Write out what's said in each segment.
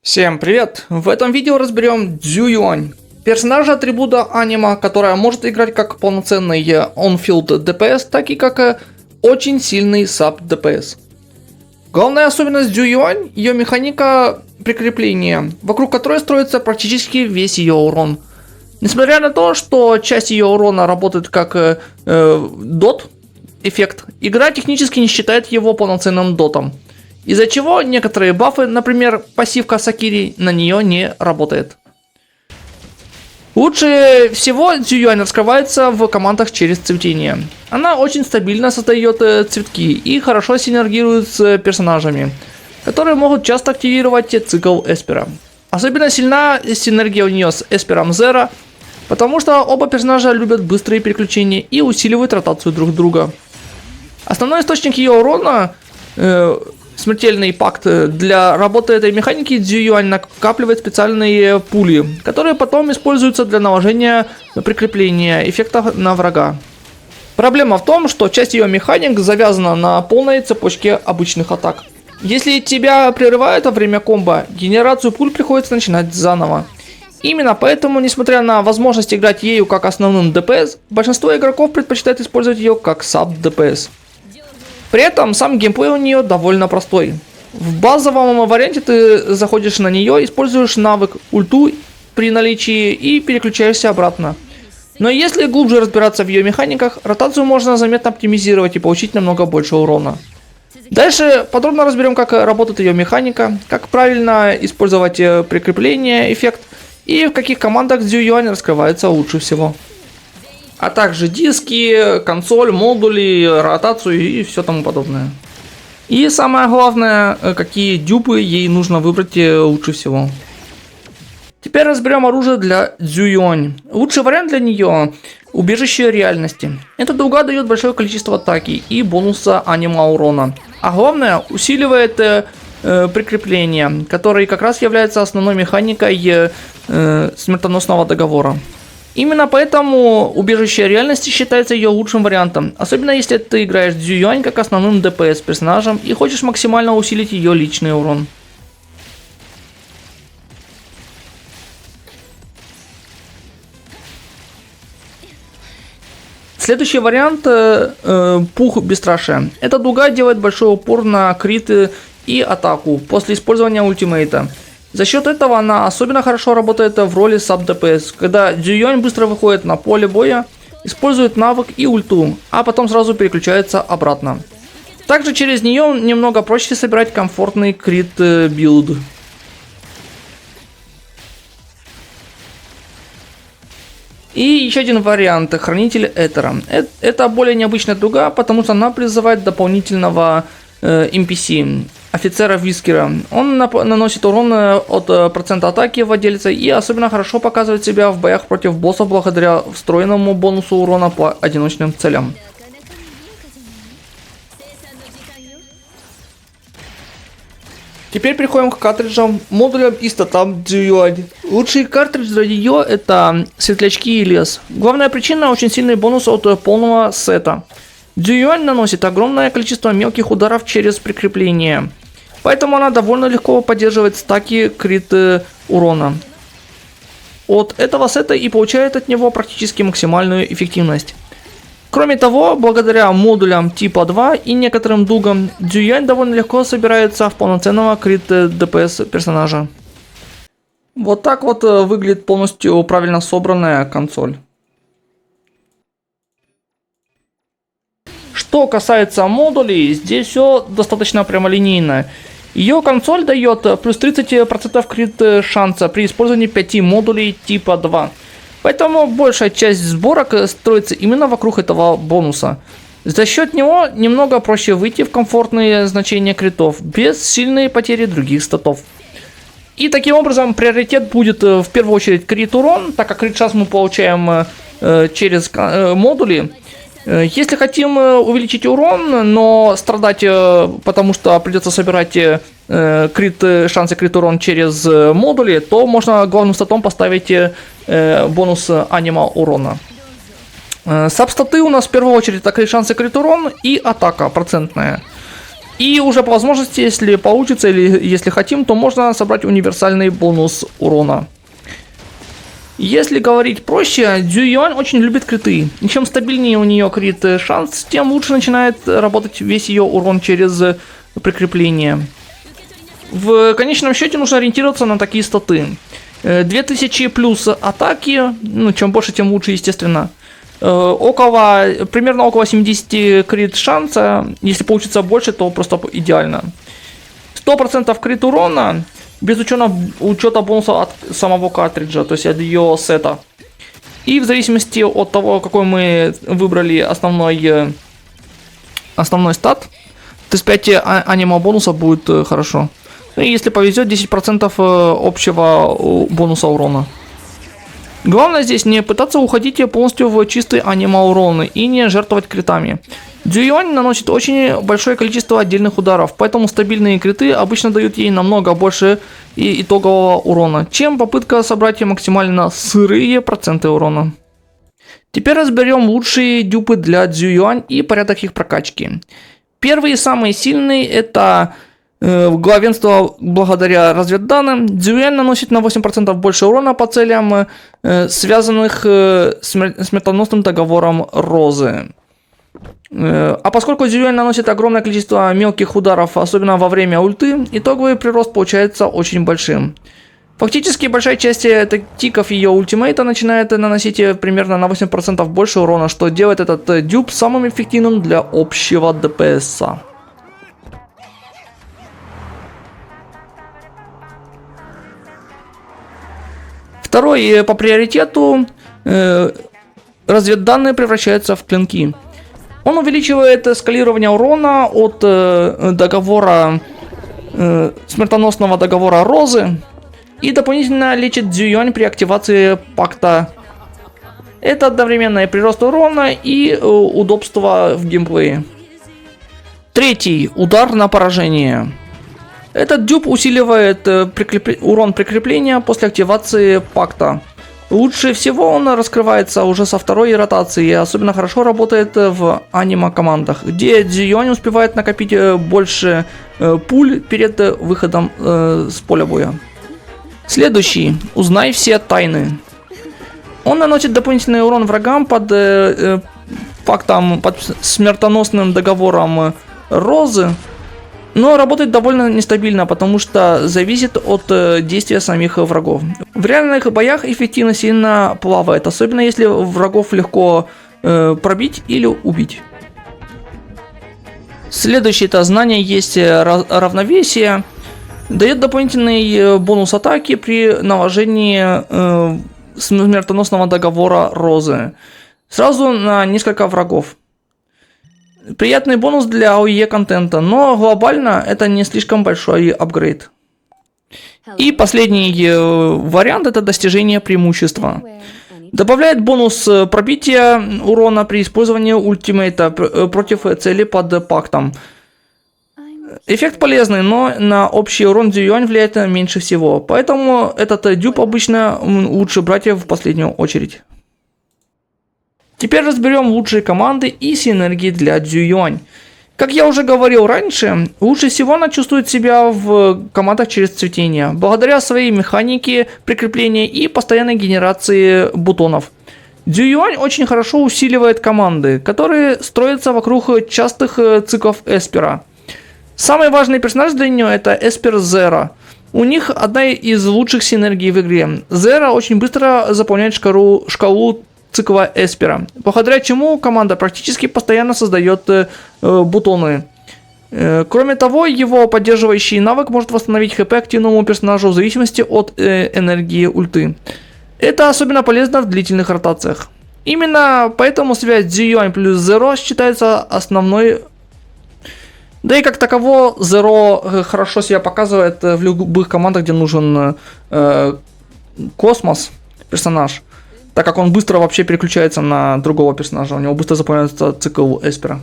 Всем привет! В этом видео разберем Цзююань, персонажа атрибута анима, которая может играть как полноценный on-field DPS, так и как очень сильный саб DPS. Главная особенность Цзююань — ее механика прикрепления, вокруг которой строится практически весь ее урон. Несмотря на то, что часть ее урона работает как дот эффект, игра технически не считает его полноценным дотом. Из-за чего некоторые бафы, например, пассивка Сакири, на нее не работает. Лучше всего Цзююань раскрывается в командах через цветение. Она очень стабильно создает цветки и хорошо синергирует с персонажами, которые могут часто активировать цикл Эспера. Особенно сильна синергия у нее с Эспером Зера, потому что оба персонажа любят быстрые переключения и усиливают ротацию друг друга. Основной источник ее урона смертельный пакт. Для работы этой механики Цзююань накапливает специальные пули, которые потом используются для наложения прикрепления эффекта на врага. Проблема в том, что часть ее механик завязана на полной цепочке обычных атак. Если тебя прерывают во время комбо, генерацию пуль приходится начинать заново. Именно поэтому, несмотря на возможность играть ею как основным ДПС, большинство игроков предпочитает использовать ее как саб ДПС. При этом сам геймплей у нее довольно простой. В базовом варианте ты заходишь на нее, используешь навык ульту при наличии и переключаешься обратно. Но если глубже разбираться в ее механиках, ротацию можно заметно оптимизировать и получить намного больше урона. Дальше подробно разберем, как работает ее механика, как правильно использовать прикрепление, эффект и в каких командах Цзююань раскрывается лучше всего. А также диски, консоль, модули, ротацию и все тому подобное. И самое главное, какие дюпы ей нужно выбрать лучше всего. Теперь разберем оружие для Цзююань. Лучший вариант для нее — убежище реальности. Эта дуга дает большое количество атаки и бонуса анима урона. А главное, усиливает прикрепление, который как раз является основной механикой смертоносного договора. Именно поэтому убежище реальности считается ее лучшим вариантом, особенно если ты играешь Цзююань как основным ДПС персонажем и хочешь максимально усилить ее личный урон. Следующий вариант Пух Бесстрашия. Эта дуга делает большой упор на криты и атаку после использования ультимейта. За счет этого она особенно хорошо работает в роли саб-ДПС, когда Цзююань быстро выходит на поле боя, использует навык и ульту, а потом сразу переключается обратно. Также через нее немного проще собирать комфортный крит билд. И еще один вариант — Хранитель Этера. Это более необычная дуга, потому что она призывает дополнительного NPC, офицера Вискера. Он наносит урон от процента атаки владельца и особенно хорошо показывает себя в боях против боссов благодаря встроенному бонусу урона по одиночным целям. Теперь переходим к картриджам, модулям и статам Цзююань. Лучший картридж для нее — это Светлячки и Лес. Главная причина — очень сильный бонус от полного сета. Цзююань наносит огромное количество мелких ударов через прикрепление, поэтому она довольно легко поддерживает стаки крит урона. От этого сета и получает от него практически максимальную эффективность. Кроме того, благодаря модулям типа 2 и некоторым дугам, Цзююань довольно легко собирается в полноценного крит ДПС персонажа. Вот так вот выглядит полностью правильно собранная консоль. Что касается модулей, здесь все достаточно прямолинейно. Ее консоль дает плюс 30% крит шанса при использовании 5 модулей типа 2. Поэтому большая часть сборок строится именно вокруг этого бонуса. За счет него немного проще выйти в комфортные значения критов, без сильной потери других статов. И таким образом приоритет будет в первую очередь крит урон, так как крит шанс мы получаем через модули. Если хотим увеличить урон, но страдать, потому что придется собирать шансы крит урон через модули, то можно главным статом поставить бонус анима урона. Сабстаты у нас в первую очередь это шансы крит урон и атака процентная. И уже по возможности, если получится или если хотим, то можно собрать универсальный бонус урона. Если говорить проще, Цзююань очень любит криты. И чем стабильнее у нее крит шанс, тем лучше начинает работать весь ее урон через прикрепление. В конечном счете нужно ориентироваться на такие статы. 2000 плюс атаки, ну чем больше, тем лучше, естественно. Примерно около 70 крит шанса, если получится больше, то просто идеально. 100% крит урона, без учета бонуса от самого картриджа, то есть от ее сета. И в зависимости от того, какой мы выбрали основной стат, то есть 5 анима бонуса будет хорошо. И если повезет, 10% общего бонуса урона. Главное здесь не пытаться уходить полностью в чистый анима урон и не жертвовать критами. Цзююань наносит очень большое количество отдельных ударов, поэтому стабильные криты обычно дают ей намного больше итогового урона, чем попытка собрать максимально сырые проценты урона. Теперь разберем лучшие дюпы для Цзююань и порядок их прокачки. Первый и самый сильный это главенство благодаря разведданным. Цзююань наносит на 8% больше урона по целям, связанных с смертоносным договором Розы. А поскольку Цзююань наносит огромное количество мелких ударов, особенно во время ульты, итоговый прирост получается очень большим. Фактически большая часть тиков ее ультимейта начинает наносить примерно на 8% больше урона, что делает этот дюп самым эффективным для общего ДПС. Второй по приоритету разведданные превращаются в клинки. Он увеличивает скалирование урона от договора смертоносного договора Розы и дополнительно лечит Цзююань при активации пакта. Это одновременно и прирост урона, и удобство в геймплее. Третий удар на поражение. Этот дюб усиливает урон прикрепления после активации пакта. Лучше всего он раскрывается уже со второй ротации и особенно хорошо работает в анима-командах, где Цзююань успевает накопить больше пуль перед выходом с поля боя. Следующий. Узнай все тайны. Он наносит дополнительный урон врагам под смертоносным договором Розы, но работает довольно нестабильно, потому что зависит от действия самих врагов. В реальных боях эффективно сильно плавает, особенно если врагов легко пробить или убить. Следующее знание есть равновесие. Дает дополнительный бонус атаки при наложении смертоносного договора Розы. Сразу на несколько врагов. Приятный бонус для АОЕ контента, но глобально это не слишком большой апгрейд. И последний вариант это достижение преимущества. Добавляет бонус пробития урона при использовании ультимейта против цели под пактом. Эффект полезный, но на общий урон Цзююань влияет меньше всего, поэтому этот дюб обычно лучше брать в последнюю очередь. Теперь разберем лучшие команды и синергии для Цзююань. Как я уже говорил раньше, лучше всего она чувствует себя в командах через цветение, благодаря своей механике прикрепления и постоянной генерации бутонов. Цзююань очень хорошо усиливает команды, которые строятся вокруг частых циклов Эспера. Самый важный персонаж для нее это Эспер Зера. У них одна из лучших синергий в игре. Зера очень быстро заполняет шкалу цикла Эспера, благодаря чему команда практически постоянно создает бутоны. Кроме того, его поддерживающий навык может восстановить хп активному персонажу в зависимости от энергии ульты. Это особенно полезно в длительных ротациях. Именно поэтому связь Цзююань плюс Зеро считается основной. Да и как таково Зеро хорошо себя показывает в любых командах, где нужен космос персонаж. Так как он быстро вообще переключается на другого персонажа, у него быстро заполняется цикл Эспера.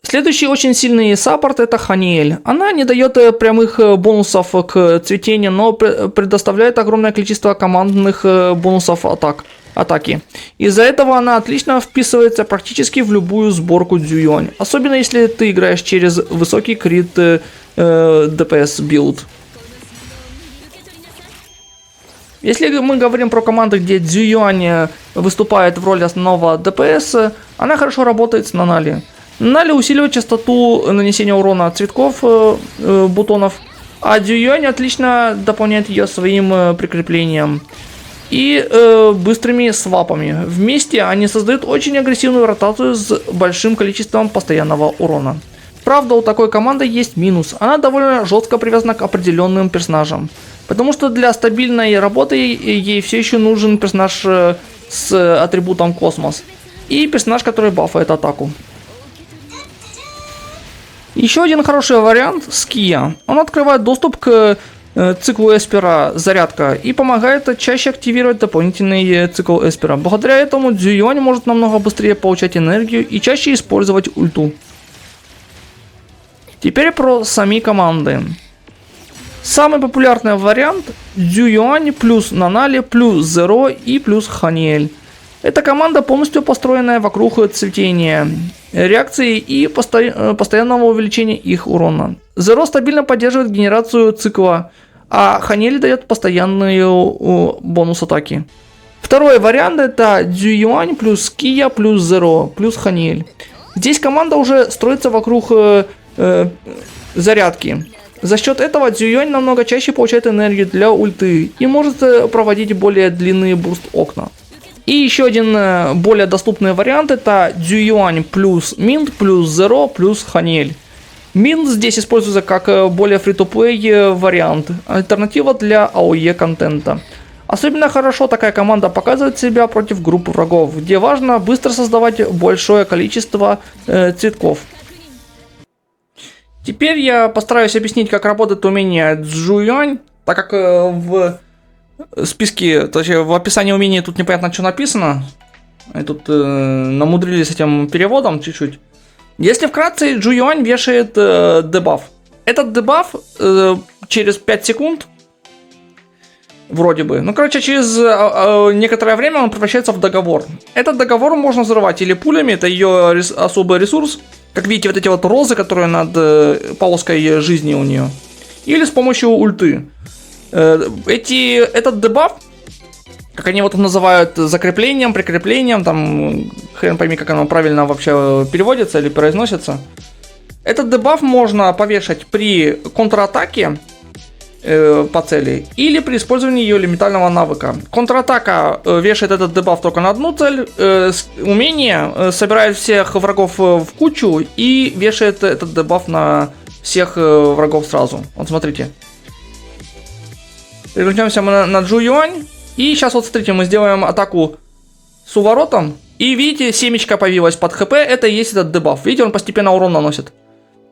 Следующий очень сильный саппорт это Ханиэль. Она не дает прямых бонусов к цветению, но предоставляет огромное количество командных бонусов атак. атаки. Из-за этого она отлично вписывается практически в любую сборку Цзююань. Особенно если ты играешь через высокий крит ДПС билд. Если мы говорим про команды, где Цзююань выступает в роли основного ДПС, она хорошо работает с Нанали. Нанали усиливает частоту нанесения урона от цветков бутонов, а Цзююань отлично дополняет ее своим прикреплением и быстрыми свапами. Вместе они создают очень агрессивную ротацию с большим количеством постоянного урона. Правда, у такой команды есть минус. Она довольно жестко привязана к определенным персонажам. Потому что для стабильной работы ей все еще нужен персонаж с атрибутом Космос. И персонаж, который бафает атаку. Еще один хороший вариант — Ския. Он открывает доступ к циклу Эспера зарядка и помогает чаще активировать дополнительный цикл Эспера. Благодаря этому Цзююань может намного быстрее получать энергию и чаще использовать ульту. Теперь про сами команды. Самый популярный вариант — Цзююань плюс Нанали плюс Зеро и плюс Ханиэль. Эта команда полностью построенная вокруг цветения, реакции и постоянного увеличения их урона. Зеро стабильно поддерживает генерацию цикла, а Ханиэль дает постоянный бонус атаки. Второй вариант — это Цзююань плюс Кия плюс Зеро плюс Ханиэль. Здесь команда уже строится вокруг зарядки. За счет этого Цзююань намного чаще получает энергию для ульты и может проводить более длинные буст окна. И еще один более доступный вариант — это Цзююань плюс Минт плюс Зеро плюс Ханиэль. Минт здесь используется как более фри-то-плей вариант, альтернатива для АОЕ контента. Особенно хорошо такая команда показывает себя против групп врагов, где важно быстро создавать большое количество цветков. Теперь я постараюсь объяснить, как работает умение Цзююань, так как в списке, то есть в описании умения тут непонятно, что написано. И тут намудрили с этим переводом чуть-чуть. Если вкратце, Цзююань вешает дебаф. Этот дебаф через 5 секунд, вроде бы, ну короче, через некоторое время он превращается в договор. Этот договор можно взрывать или пулями, это ее особый ресурс. Как видите, вот эти вот розы, которые над полоской жизни у нее. Или с помощью ульты. Этот дебаф, как они его тут называют, закреплением, прикреплением, там, хрен пойми, как оно правильно вообще переводится или произносится. Этот дебаф можно повешать при контратаке по цели или при использовании ее элементального навыка. Контратака вешает этот дебаф только на одну цель, умение собирает всех врагов в кучу и вешает этот дебаф на всех врагов сразу. Вот смотрите. Переключаемся мы на Цзююань. И сейчас вот смотрите, мы сделаем атаку с уворотом. И видите, семечко появилась под хп, это и есть этот дебаф. Видите, он постепенно урон наносит.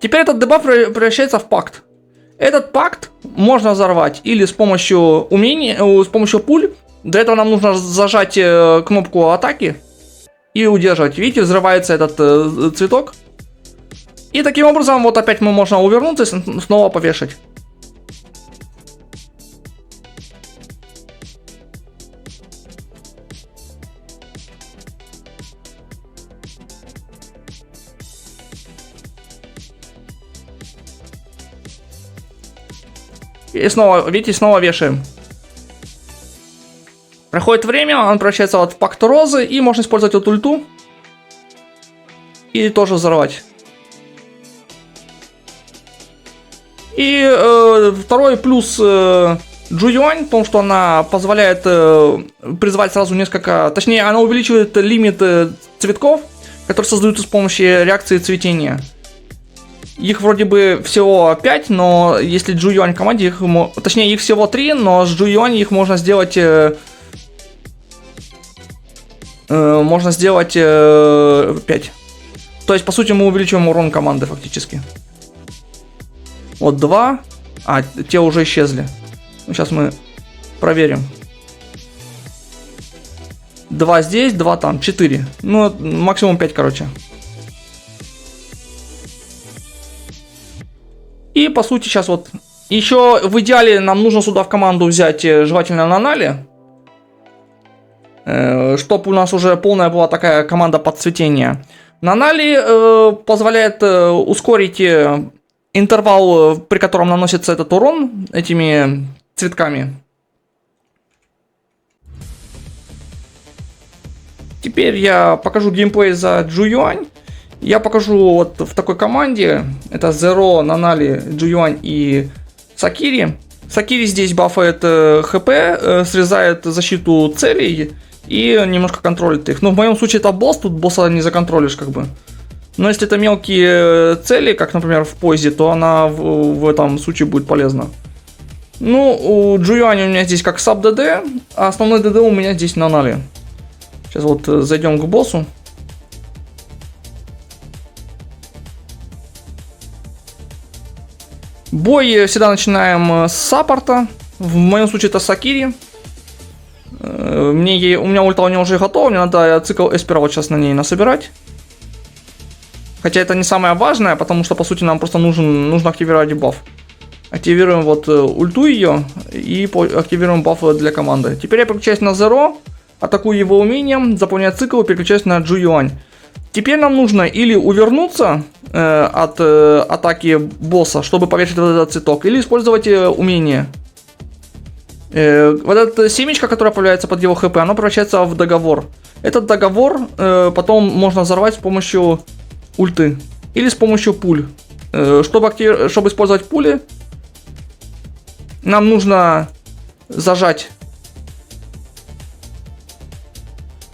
Теперь этот дебаф превращается в пакт. Этот пакт можно взорвать или с помощью умений, с помощью пуль. Для этого нам нужно зажать кнопку атаки и удерживать. Видите, взрывается этот цветок. И таким образом вот опять мы можем увернуться и снова повешать. И снова, видите, снова вешаем. Проходит время, он превращается вот в пакт розы, и можно использовать вот ульту. И тоже взорвать. И второй плюс Цзююань в том, что она позволяет призвать сразу несколько... Точнее, она увеличивает лимит цветков, которые создаются с помощью реакции цветения. Их вроде бы всего 5, но если Цзююань в команде, точнее их всего 3, но с Цзююань их можно сделать 5. То есть, по сути, мы увеличиваем урон команды фактически. Вот 2. А, те уже исчезли. Сейчас мы проверим. 2 здесь, 2 там, 4. Ну, максимум 5, короче. И по сути сейчас вот еще в идеале нам нужно сюда в команду взять желательно Нанали. чтобы у нас уже полная была такая команда подцветения. Нанали позволяет ускорить интервал, при котором наносится этот урон этими цветками. Теперь я покажу геймплей за Джуюань. Я покажу вот в такой команде. Это Zero, Нанали, Джуюань и Сакири. Сакири здесь бафает хп, срезает защиту целей и немножко контролит их. Но в моем случае это босс, тут босса не законтролишь как бы. Но если это мелкие цели, как, например, в поезде, то она в этом случае будет полезна. Ну, у Джуюани у меня здесь как саб ДД, а основной ДД у меня здесь Нанали. Сейчас вот зайдем к боссу. Бой всегда начинаем с саппорта. В моем случае это Сакири. У меня ульта у него уже готова, мне надо цикл Эспера вот сейчас на ней насобирать. Хотя это не самое важное, потому что по сути нам просто нужно активировать баф. Активируем вот ульту ее и активируем баф для команды. Теперь я переключаюсь на Zero, атакую его умением, заполняю цикл и переключаюсь на Джуюань. Теперь нам нужно или увернуться от атаки босса, чтобы повешать вот этот цветок, или использовать умение. Вот эта семечко, которая появляется под его хп, оно превращается в договор. Этот договор потом можно взорвать с помощью ульты или с помощью пуль. Чтобы использовать пули, нам нужно зажать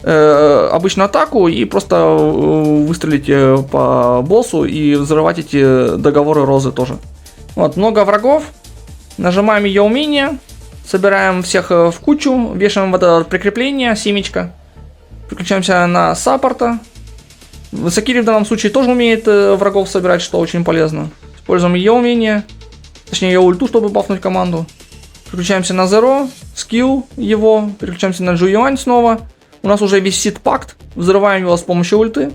обычную атаку и просто выстрелить по боссу и взрывать эти договоры розы тоже. Вот, много врагов. Нажимаем ее умение. Собираем всех в кучу. Вешаем вот это прикрепление, семечко. Переключаемся на саппорта. Сакири в данном случае тоже умеет врагов собирать, что очень полезно. Используем ее умение. Точнее ее ульту, чтобы бафнуть команду. Переключаемся на Zero. Скилл его. Переключаемся на Джуюань снова. У нас уже висит пакт. Взрываем его с помощью ульты.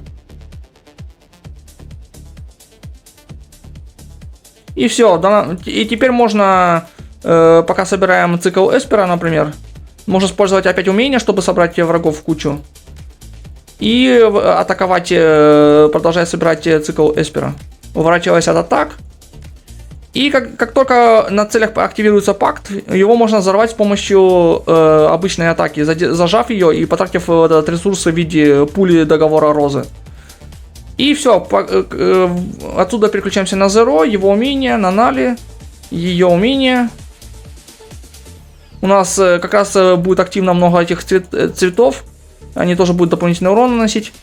И все. И теперь можно, пока собираем цикл Эспера, например, можно использовать опять умение, чтобы собрать врагов в кучу. И атаковать, продолжая собирать цикл Эспера. Уворачиваясь от атак. И как только на целях активируется пакт, его можно взорвать с помощью обычной атаки, зажав ее и потратив этот ресурс в виде пули договора розы. И все, отсюда переключаемся на Zero, его умение, Нанали, ее умение. У нас как раз будет активно много этих цветов, они тоже будут дополнительный урон наносить.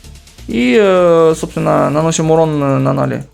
И, собственно, наносим урон Нанали.